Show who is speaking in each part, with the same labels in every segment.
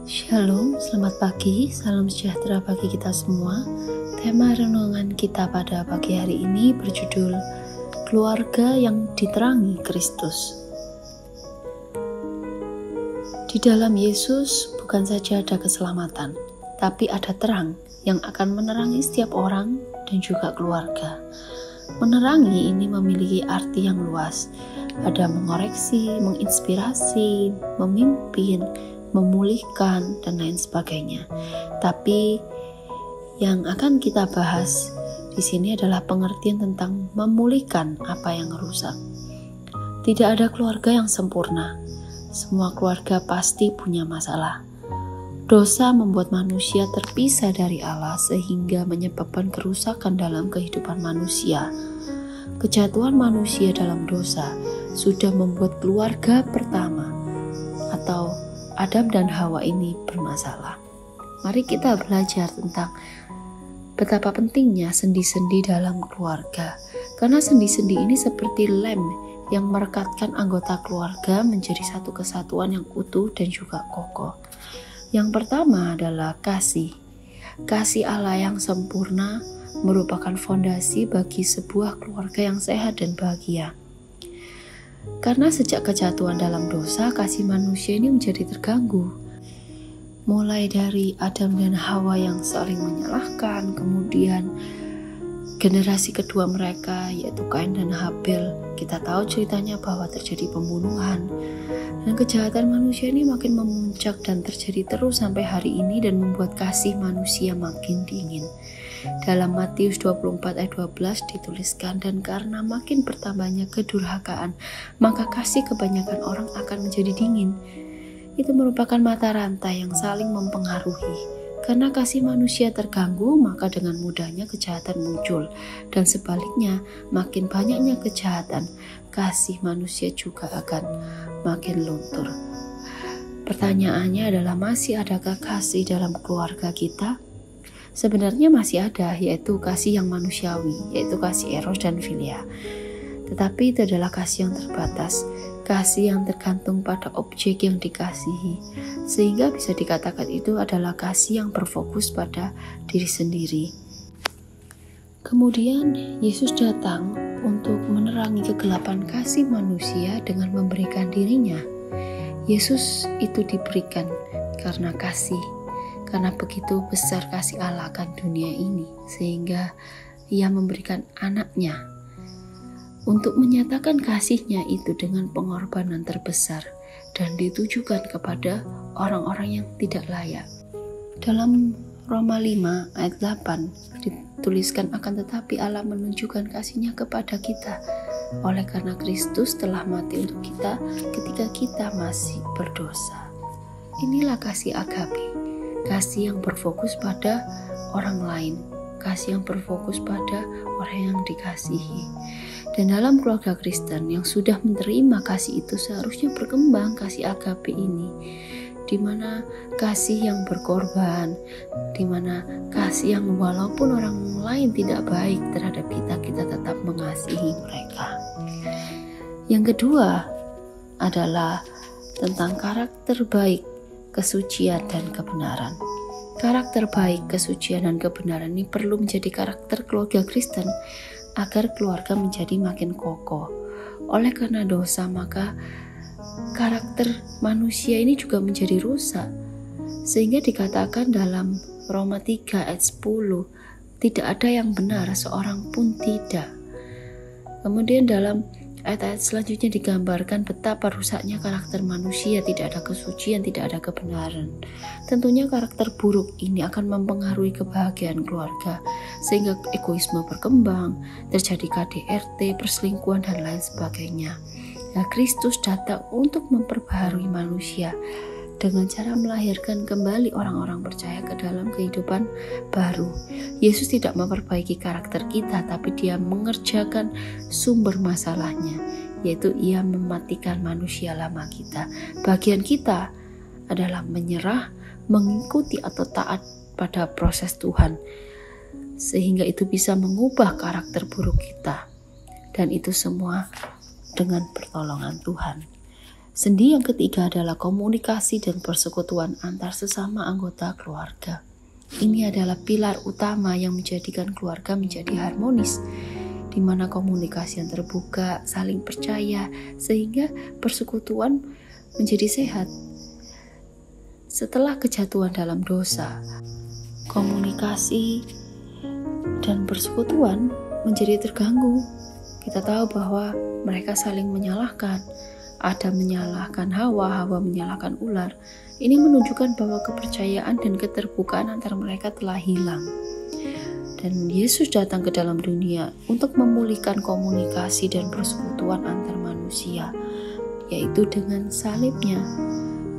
Speaker 1: Shalom, selamat pagi, salam sejahtera bagi kita semua. Tema renungan kita pada pagi hari ini berjudul Keluarga yang Diterangi Kristus. Di dalam Yesus bukan saja ada keselamatan, tapi ada terang yang akan menerangi setiap orang dan juga keluarga. Menerangi ini memiliki arti yang luas. Ada mengoreksi, menginspirasi, memimpin, memulihkan, dan lain sebagainya. Tapi yang akan kita bahas di sini adalah pengertian tentang memulihkan apa yang rusak. Tidak ada keluarga yang sempurna. Semua keluarga pasti punya masalah. Dosa membuat manusia terpisah dari Allah sehingga menyebabkan kerusakan dalam kehidupan manusia. Kejatuhan manusia dalam dosa sudah membuat keluarga pertama atau Adam dan Hawa ini bermasalah. Mari kita belajar tentang betapa pentingnya sendi-sendi dalam keluarga. Karena sendi-sendi ini seperti lem yang merekatkan anggota keluarga menjadi satu kesatuan yang utuh dan juga kokoh. Yang pertama adalah kasih. Kasih Allah yang sempurna merupakan fondasi bagi sebuah keluarga yang sehat dan bahagia. Karena sejak kejatuhan dalam dosa, kasih manusia ini menjadi terganggu. Mulai dari Adam dan Hawa yang saling menyalahkan, kemudian generasi kedua mereka yaitu Kain dan Habil. Kita tahu ceritanya bahwa terjadi pembunuhan. Dan kejahatan manusia ini makin memuncak dan terjadi terus sampai hari ini dan membuat kasih manusia makin dingin. Dalam Matius 24 ayat 12 dituliskan, dan karena makin bertambahnya kedurhakaan, maka kasih kebanyakan orang akan menjadi dingin. Itu merupakan mata rantai yang saling mempengaruhi. Karena kasih manusia terganggu, maka dengan mudahnya kejahatan muncul. Dan sebaliknya, makin banyaknya kejahatan, kasih manusia juga akan makin luntur. Pertanyaannya adalah, masih adakah kasih dalam keluarga kita? Sebenarnya masih ada, yaitu kasih yang manusiawi, yaitu kasih eros dan filia. Tetapi itu adalah kasih yang terbatas, kasih yang tergantung pada objek yang dikasihi, sehingga bisa dikatakan itu adalah kasih yang berfokus pada diri sendiri. Kemudian Yesus datang untuk menerangi kegelapan kasih manusia dengan memberikan dirinya. Yesus itu diberikan karena kasih. Karena begitu besar kasih Allah akan dunia ini, sehingga Ia memberikan anaknya untuk menyatakan kasihnya itu dengan pengorbanan terbesar dan ditujukan kepada orang-orang yang tidak layak. Dalam Roma 5 ayat 8 dituliskan, akan tetapi Allah menunjukkan kasihnya kepada kita oleh karena Kristus telah mati untuk kita ketika kita masih berdosa. Inilah kasih agape. Kasih yang berfokus pada orang lain, kasih yang berfokus pada orang yang dikasihi. Dan dalam keluarga Kristen yang sudah menerima kasih itu seharusnya berkembang kasih agape ini, di mana kasih yang berkorban, di mana kasih yang walaupun orang lain tidak baik terhadap kita, kita tetap mengasihi mereka. Yang kedua adalah tentang karakter baik, kesucian dan kebenaran. Karakter baik, kesucian dan kebenaran ini perlu menjadi karakter keluarga Kristen agar keluarga menjadi makin kokoh. Oleh karena dosa, maka karakter manusia ini juga menjadi rusak. Sehingga dikatakan dalam Roma 3 ayat 10, tidak ada yang benar, seorang pun tidak. Kemudian dalam ayat-ayat selanjutnya digambarkan betapa rusaknya karakter manusia, tidak ada kesucian, tidak ada kebenaran. Tentunya karakter buruk ini akan mempengaruhi kebahagiaan keluarga, sehingga egoisme berkembang, terjadi KDRT, perselingkuhan, dan lain sebagainya. Nah, Kristus datang untuk memperbaharui manusia dengan cara melahirkan kembali orang-orang percaya ke dalam kehidupan baru. Yesus tidak memperbaiki karakter kita, tapi Dia mengerjakan sumber masalahnya, yaitu Ia mematikan manusia lama kita. Bagian kita adalah menyerah, mengikuti atau taat pada proses Tuhan, sehingga itu bisa mengubah karakter buruk kita. Dan itu semua dengan pertolongan Tuhan. Sendi yang ketiga adalah komunikasi dan persekutuan antar sesama anggota keluarga. Ini adalah pilar utama yang menjadikan keluarga menjadi harmonis, di mana komunikasi yang terbuka, saling percaya, sehingga persekutuan menjadi sehat. Setelah kejatuhan dalam dosa, komunikasi dan persekutuan menjadi terganggu. Kita tahu bahwa mereka saling menyalahkan. Adam menyalahkan Hawa, Hawa menyalahkan ular. Ini menunjukkan bahwa kepercayaan dan keterbukaan antara mereka telah hilang. Dan Yesus datang ke dalam dunia untuk memulihkan komunikasi dan persekutuan antar manusia, yaitu dengan salibnya.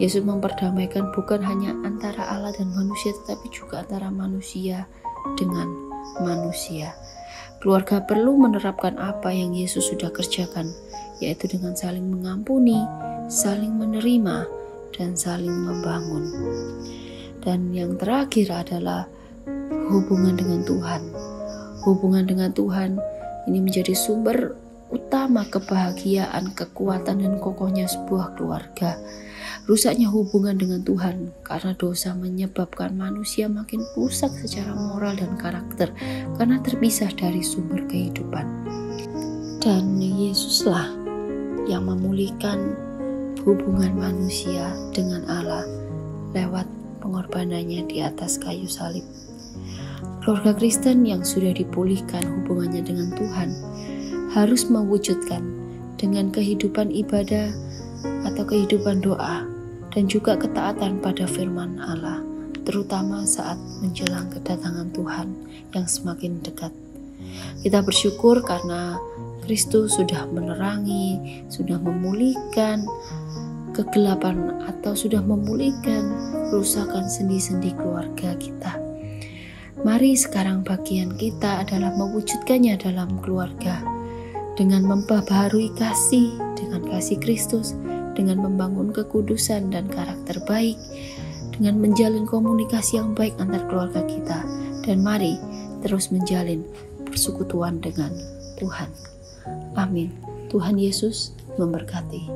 Speaker 1: Yesus memperdamaikan bukan hanya antara Allah dan manusia, tetapi juga antara manusia dengan manusia. Keluarga perlu menerapkan apa yang Yesus sudah kerjakan, yaitu dengan saling mengampuni, saling menerima, dan saling membangun. Dan yang terakhir adalah hubungan dengan Tuhan. Hubungan dengan Tuhan ini menjadi sumber utama kebahagiaan, kekuatan, dan kokohnya sebuah keluarga. Rusaknya hubungan dengan Tuhan karena dosa menyebabkan manusia makin rusak secara moral dan karakter karena terpisah dari sumber kehidupan. Dan Yesuslah yang memulihkan hubungan manusia dengan Allah lewat pengorbanannya di atas kayu salib. Keluarga Kristen yang sudah dipulihkan hubungannya dengan Tuhan harus mewujudkan dengan kehidupan ibadah atau kehidupan doa dan juga ketaatan pada firman Allah, terutama saat menjelang kedatangan Tuhan yang semakin dekat. Kita bersyukur karena Kristus sudah menerangi, sudah memulihkan kegelapan atau sudah memulihkan kerusakan sendi-sendi keluarga kita. Mari sekarang bagian kita adalah mewujudkannya dalam keluarga dengan memperbaharui kasih dengan kasih Kristus, dengan membangun kekudusan dan karakter baik, dengan menjalin komunikasi yang baik antar keluarga kita, dan mari terus menjalin persekutuan dengan Tuhan. Amin. Tuhan Yesus memberkati.